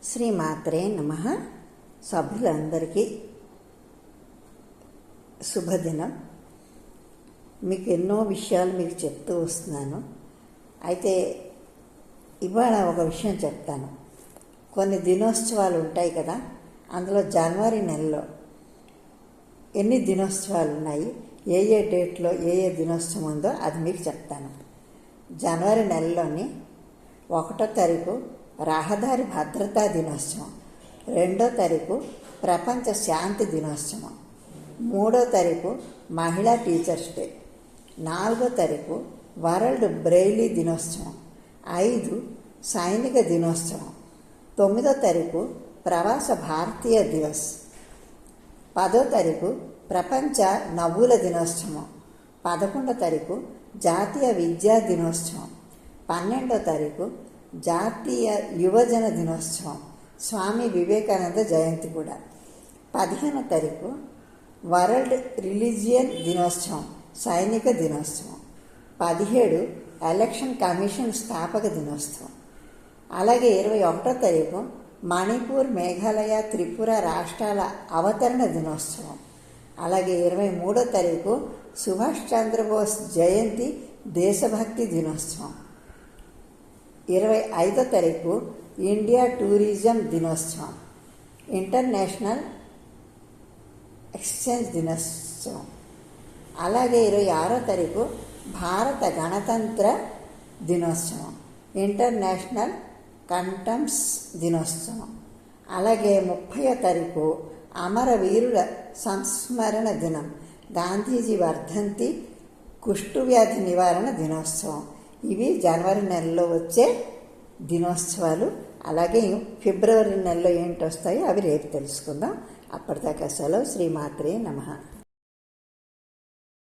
శ్రీమాత్రే నమః. సభ్యులందరికీ శుభదినం. మీకు ఎన్నో విషయాలు మీకు చెప్తూ వస్తున్నాను. అయితే ఇవాళ ఒక విషయం చెప్తాను. కొన్ని దినోత్సవాలు ఉంటాయి కదా, అందులో జనవరి నెలలో ఎన్ని దినోత్సవాలు ఉన్నాయి, ఏ డేట్లో ఏ దినోత్సవం ఉందో అది మీకు చెప్తాను. జనవరి నెలలోని 1వ తారీఖు రహదారి భద్రతా దినోత్సవం, 2వ తారీఖు ప్రపంచ శాంతి దినోత్సవం, 3వ తారీఖు మహిళా టీచర్స్ డే, 4వ తారీఖు వరల్డ్ బ్రెయిలీ దినోత్సవం, 5 సైనిక దినోత్సవం, 9వ తారీఖు ప్రవాస భారతీయ దివస్, 10వ తారీఖు ప్రపంచ నవ్వుల దినోత్సవం, 11వ తారీఖు జాతీయ విద్యా దినోత్సవం, 12వ తారీఖు జాతీయ యువజన దినోత్సవం, స్వామి వివేకానంద జయంతి కూడా, 15వ తారీఖు వరల్డ్ రిలీజియన్ దినోత్సవం, సైనిక దినోత్సవం, 17 ఎలక్షన్ కమిషన్ స్థాపక దినోత్సవం. అలాగే 21వ తారీఖు మణిపూర్, మేఘాలయ, త్రిపుర రాష్ట్రాల అవతరణ దినోత్సవం. అలాగే 23వ తారీఖు సుభాష్ చంద్రబోస్ జయంతి దేశభక్తి దినోత్సవం. 25వ తారీఖు ఇండియా టూరిజం దినోత్సవం, ఇంటర్నేషనల్ ఎక్స్చేంజ్ దినోత్సవం. అలాగే 26వ తారీఖు భారత గణతంత్ర దినోత్సవం, ఇంటర్నేషనల్ కంటమ్స్ దినోత్సవం. అలాగే 30వ తారీఖు అమరవీరుల సంస్మరణ దినం, గాంధీజీ వర్ధంతి, కుష్ఠవ్యాధి నివారణ దినోత్సవం. ఇవి జనవరి నెలలో వచ్చే దినోత్సవాలు. అలాగే ఫిబ్రవరి నెలలో ఏంటి వస్తాయో అవి రేపు తెలుసుకుందాం. అప్పటిదాకా సెలవు. శ్రీమాత్రే నమః.